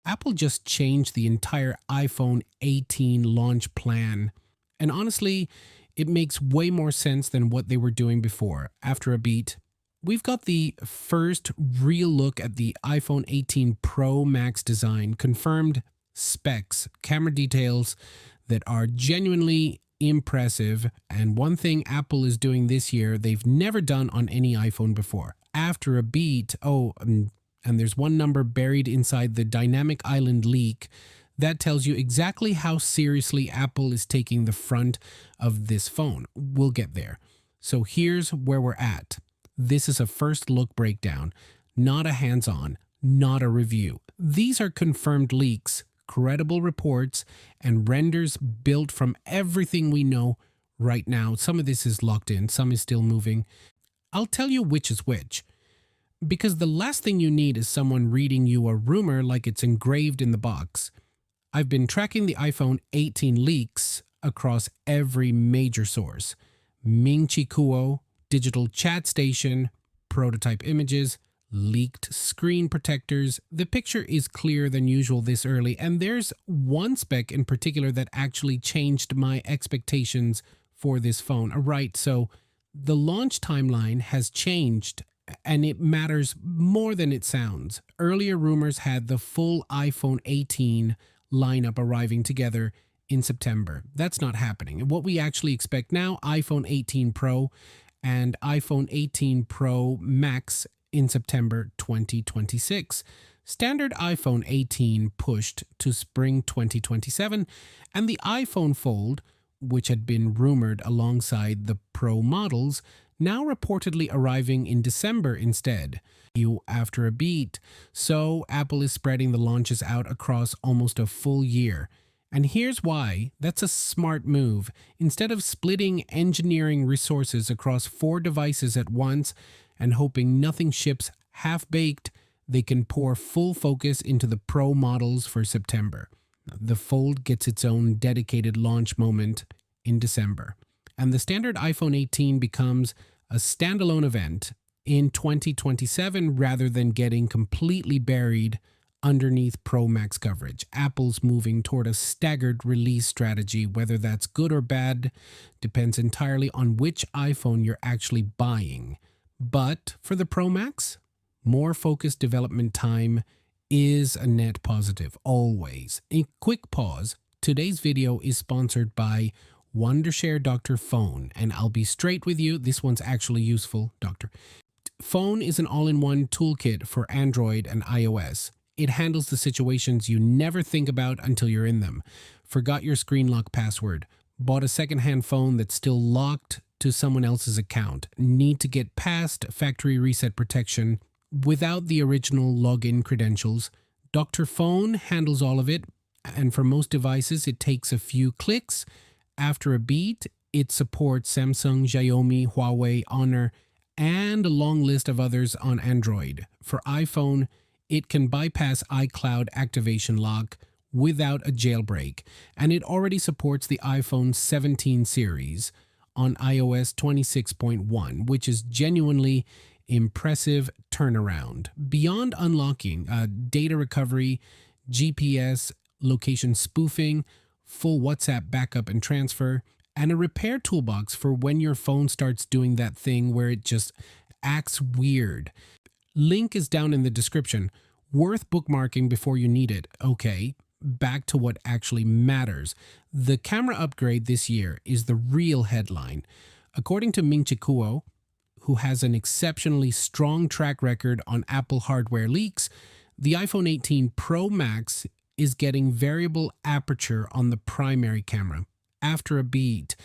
Apple just changed the entire iPhone 18 launch plan. And honestly, it makes way more sense than what they were doing before. After a beat, we've got the first real look at the iPhone 18 Pro Max design, confirmed specs, camera details that are genuinely impressive. And one thing Apple is doing this year, they've never done on any iPhone before. After a beat, and there's one number buried inside the dynamic island leak that tells you exactly how seriously Apple is taking the front of this phone. We'll get there. So here's where we're at. This is a first look breakdown, not a hands-on, not a review. These are confirmed leaks, credible reports, and renders built from everything we know right now. Some of this is locked in, some is still moving. I'll tell you which is which, because the last thing you need is someone reading you a rumor like it's engraved in the box. I've been tracking the iPhone 18 leaks across every major source. Ming-Chi Kuo, digital chat station, prototype images, leaked screen protectors. The picture is clearer than usual this early, and there's one spec in particular that actually changed my expectations for this phone. Right, so the launch timeline has changed, and it matters more than it sounds. Earlier rumors had the full iPhone 18 lineup arriving together in September. That's not happening. And what we actually expect now, iPhone 18 Pro and iPhone 18 Pro Max in September 2026. Standard iPhone 18 pushed to spring 2027, and the iPhone Fold, which had been rumored alongside the Pro models, now reportedly arriving in December instead. After a beat. So Apple is spreading the launches out across almost a full year. And here's why. That's a smart move. Instead of splitting engineering resources across 4 devices at once and hoping nothing ships half-baked, they can pour full focus into the Pro models for September. The Fold gets its own dedicated launch moment in December. And the standard iPhone 18 becomes a standalone event in 2027 rather than getting completely buried underneath Pro Max coverage. Apple's moving toward a staggered release strategy. Whether that's good or bad depends entirely on which iPhone you're actually buying. But for the Pro Max, more focused development time is a net positive, always. A quick pause. Today's video is sponsored by Wondershare Dr. Phone, and I'll be straight with you, this one's actually useful, Doctor. Phone is an all-in-one toolkit for Android and iOS. It handles the situations you never think about until you're in them. Forgot your screen lock password. Bought a secondhand phone that's still locked to someone else's account. Need to get past factory reset protection without the original login credentials. Dr. Phone handles all of it, and for most devices it takes a few clicks. After a beat, it supports Samsung, Xiaomi, Huawei, Honor, and a long list of others on Android. For iPhone, it can bypass iCloud activation lock without a jailbreak, and it already supports the iPhone 17 series on iOS 26.1, which is genuinely impressive turnaround. Beyond unlocking, data recovery, GPS, location spoofing, full WhatsApp backup and transfer, and a repair toolbox for when your phone starts doing that thing where it just acts weird. Link is down in the description. Worth bookmarking before you need it. Okay, back to what actually matters. The camera upgrade this year is the real headline. According to Ming-Chi Kuo, who has an exceptionally strong track record on Apple hardware leaks, the iPhone 18 Pro Max is getting variable aperture on the primary camera. After a beat,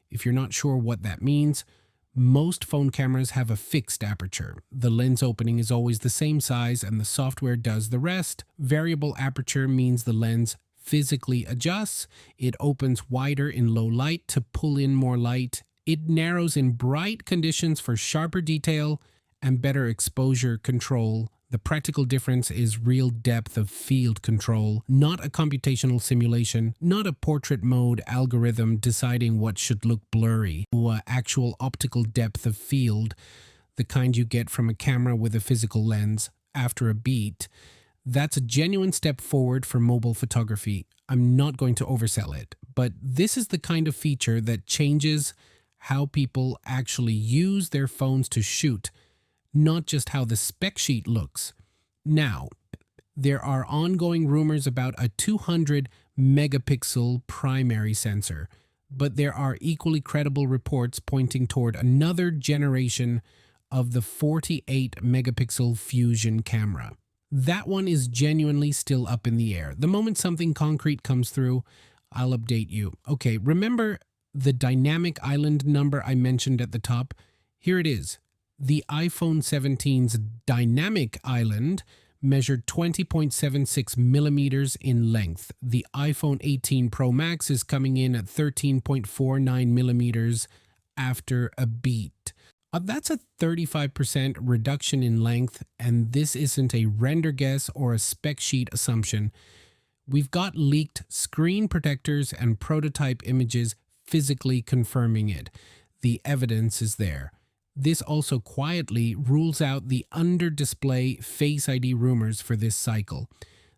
if you're not sure what that means, most phone cameras have a fixed aperture. The lens opening is always the same size and the software does the rest. Variable aperture means the lens physically adjusts. It opens wider in low light to pull in more light. It narrows in bright conditions for sharper detail and better exposure control. The practical difference is real depth of field control, not a computational simulation, not a portrait mode algorithm deciding what should look blurry, or actual optical depth of field, the kind you get from a camera with a physical lens. After a beat, That's a genuine step forward for mobile photography. I'm not going to oversell it, but this is the kind of feature that changes how people actually use their phones to shoot, not just how the spec sheet looks. Now, there are ongoing rumors about a 200 megapixel primary sensor, but there are equally credible reports pointing toward another generation of the 48 megapixel fusion camera. That one is genuinely still up in the air. The moment something concrete comes through, I'll update you. Okay, remember the dynamic island number I mentioned at the top? Here it is. The iPhone 17's dynamic island measured 20.76 millimeters in length. The iPhone 18 Pro Max is coming in at 13.49 millimeters after a beat. That's a 35% reduction in length, and this isn't a render guess or a spec sheet assumption. We've got leaked screen protectors and prototype images physically confirming it. The evidence is there. This also quietly rules out the under-display Face ID rumors for this cycle.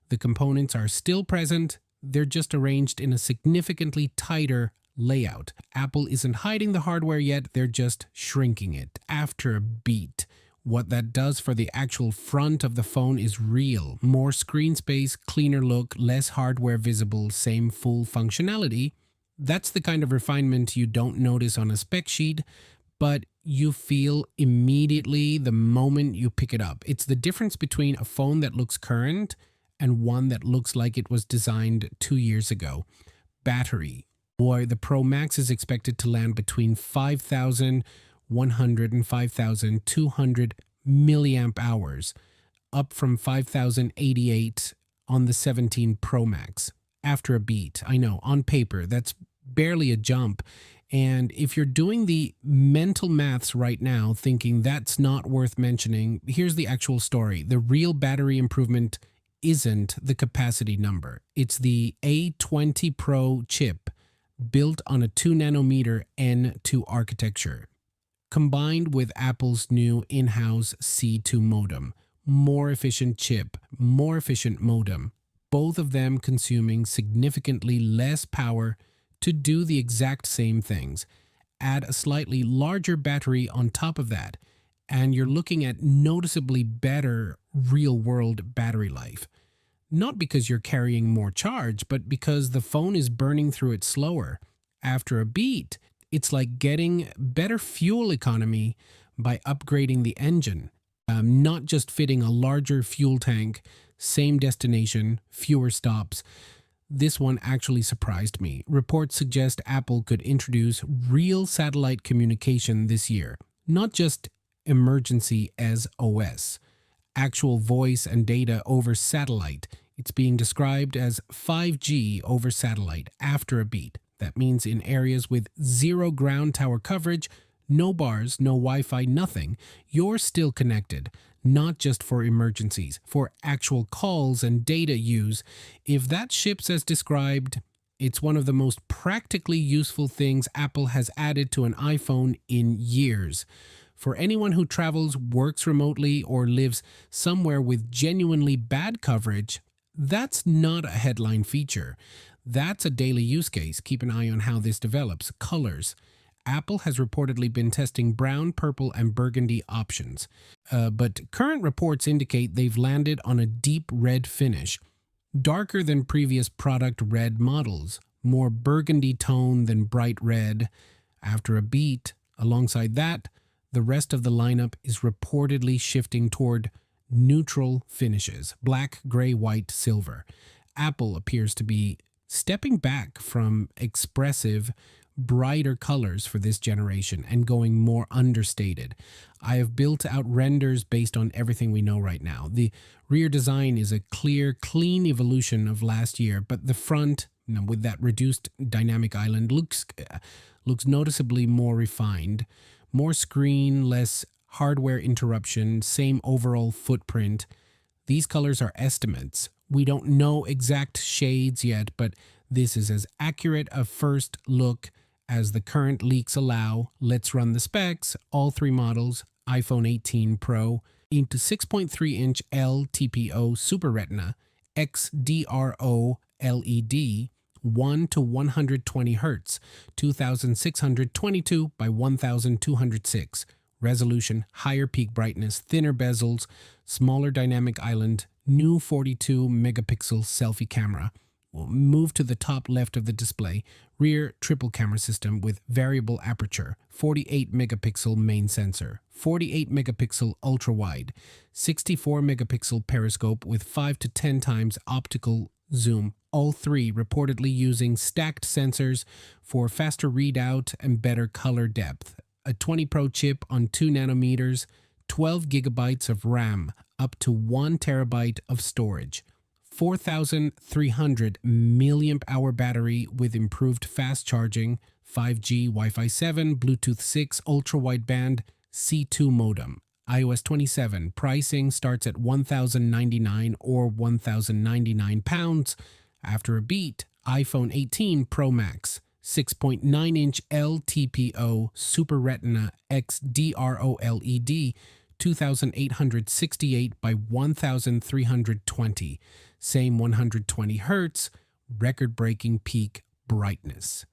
The components are still present, they're just arranged in a significantly tighter layout. Apple isn't hiding the hardware yet, they're just shrinking it after a beat. What that does for the actual front of the phone is real. More screen space, cleaner look, less hardware visible, same full functionality. That's the kind of refinement you don't notice on a spec sheet, but you feel immediately the moment you pick it up. It's the difference between a phone that looks current and one that looks like it was designed 2 years ago. Battery. Boy, the Pro Max is expected to land between 5,100 and 5,200 milliamp hours, up from 5,088 on the 17 Pro Max. After a beat, I know, on paper, that's barely a jump. And if you're doing the mental maths right now, thinking that's not worth mentioning, here's the actual story. The real battery improvement isn't the capacity number. It's the A20 Pro chip built on a 2 nanometer N2 architecture, combined with Apple's new in-house C2 modem. More efficient chip, more efficient modem, both of them consuming significantly less power to do the exact same things. Add a slightly larger battery on top of that, and you're looking at noticeably better real-world battery life. Not because you're carrying more charge, but because the phone is burning through it slower. After a beat, it's like getting better fuel economy by upgrading the engine, not just fitting a larger fuel tank, same destination, fewer stops. This one actually surprised me. Reports suggest Apple could introduce real satellite communication this year, not just emergency SOS. Actual voice and data over satellite. It's being described as 5G over satellite after a beat. That means in areas with zero ground tower coverage, no bars, no Wi-Fi, nothing, you're still connected, not just for emergencies, for actual calls and data use. If that ships as described, it's one of the most practically useful things Apple has added to an iPhone in years. For anyone who travels, works remotely, or lives somewhere with genuinely bad coverage, that's not a headline feature. That's a daily use case. Keep an eye on how this develops. Colors. Apple has reportedly been testing brown, purple, and burgundy options. But current reports indicate they've landed on a deep red finish. Darker than previous product red models. More burgundy tone than bright red. After a beat, alongside that, the rest of the lineup is reportedly shifting toward neutral finishes, black, gray, white, silver. Apple appears to be stepping back from expressive, brighter colors for this generation and going more understated. I have built out renders based on everything we know right now. The rear design is a clear, clean evolution of last year, but the front, with that reduced dynamic island, looks noticeably more refined. More screen, less hardware interruption, same overall footprint. These colors are estimates. We don't know exact shades yet, but this is as accurate a first look as the current leaks allow. Let's run the specs. All three models, iPhone 18 Pro, into 6.3-inch LTPO Super Retina XDRO LED 1 to 120 Hz, 2622 by 1206. Resolution, higher peak brightness, thinner bezels, smaller dynamic island, new 42 megapixel selfie camera. We'll move to the top left of the display. Rear triple camera system with variable aperture, 48 megapixel main sensor, 48 megapixel ultra wide, 64 megapixel periscope with 5 to 10 times optical zoom. All three reportedly using stacked sensors for faster readout and better color depth. A 20 Pro chip on 2 nanometers, 12 gigabytes of RAM, up to 1 terabyte of storage. 4,300 milliamp hour battery with improved fast charging, 5G, Wi-Fi 7, Bluetooth 6, ultra-wideband, C2 modem. iOS 27 pricing starts at $1,099 or £1,099. After a beat, iPhone 18 Pro Max, 6.9-inch LTPO Super Retina XDRO LED, 2868 by 1320. Same 120 Hz, record-breaking peak brightness.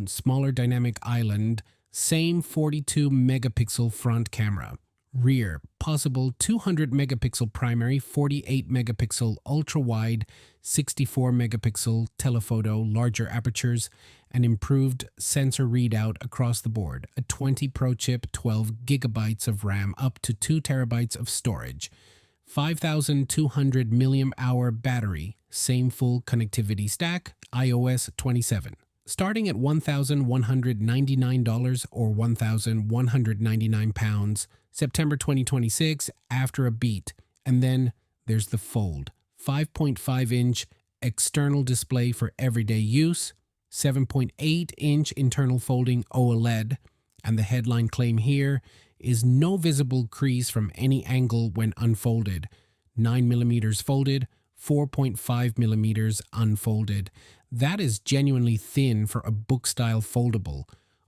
Smaller dynamic island, same 42 megapixel front camera. Rear, possible 200 megapixel primary, 48 megapixel ultra-wide, 64 megapixel telephoto, larger apertures, and improved sensor readout across the board. A 20 Pro chip, 12 gigabytes of RAM, up to 2 terabytes of storage. 5,200 milliamp hour battery, same full connectivity stack, iOS 27. Starting at $1,199 or £1,199, September 2026, after a beat. And then there's the Fold, 5.5-inch external display for everyday use, 7.8-inch internal folding OLED, and the headline claim here is no visible crease from any angle when unfolded. 9 millimeters folded, 4.5 millimeters unfolded. That is genuinely thin for a book-style foldable,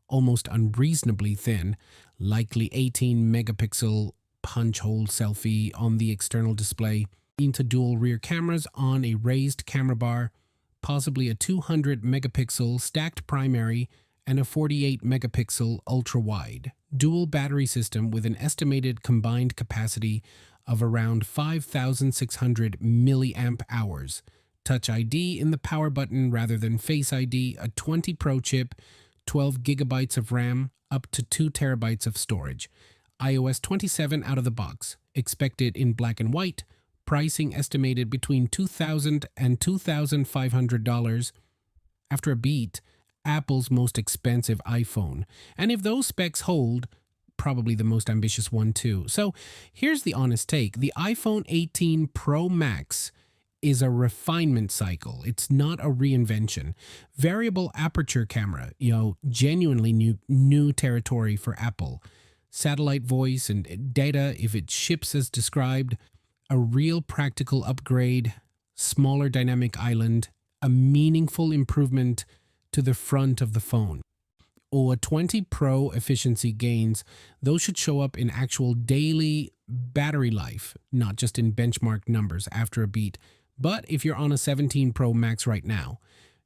almost unreasonably thin, likely 18 megapixel punch hole selfie on the external display, into dual rear cameras on a raised camera bar, possibly a 200 megapixel stacked primary and a 48 megapixel ultra wide. Dual battery system with an estimated combined capacity of around 5,600 milliamp hours. Touch ID in the power button rather than Face ID, a 20 Pro chip, 12 gigabytes of RAM, up to 2 terabytes of storage. iOS 27 out of the box, expected in black and white, pricing estimated between $2,000 and $2,500. After a beat, Apple's most expensive iPhone. And if those specs hold, probably the most ambitious one too. So here's the honest take. The iPhone 18 Pro Max is a refinement cycle. It's not a reinvention. Variable aperture camera, genuinely new territory for Apple. Satellite voice and data if it ships as described. A real practical upgrade. Smaller dynamic island. A meaningful improvement to the front of the phone. Or a 20 Pro efficiency gains, those should show up in actual daily battery life, not just in benchmark numbers after a beat. But if you're on a 17 Pro Max right now,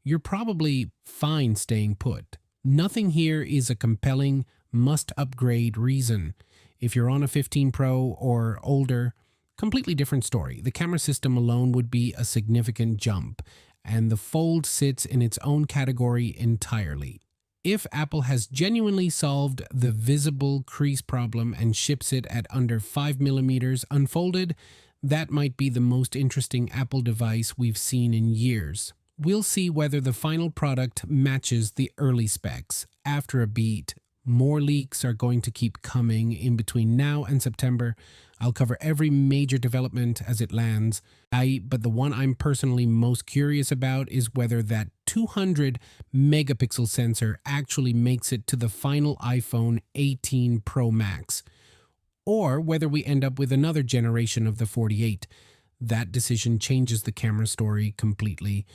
you're probably fine staying put. Nothing here is a compelling must-upgrade reason. If you're on a 15 Pro or older, completely different story. The camera system alone would be a significant jump, and the Fold sits in its own category entirely. If Apple has genuinely solved the visible crease problem and ships it at under 5 millimeters unfolded, that might be the most interesting Apple device we've seen in years. We'll see whether the final product matches the early specs. After a beat, more leaks are going to keep coming in between now and September. I'll cover every major development as it lands. But the one I'm personally most curious about is whether that 200 megapixel sensor actually makes it to the final iPhone 18 Pro Max, or whether we end up with another generation of the 48. That decision changes the camera story completely.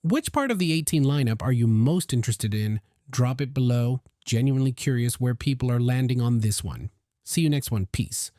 Which part of the 18 lineup are you most interested in? Drop it below. Genuinely curious where people are landing on this one. See you next one. Peace.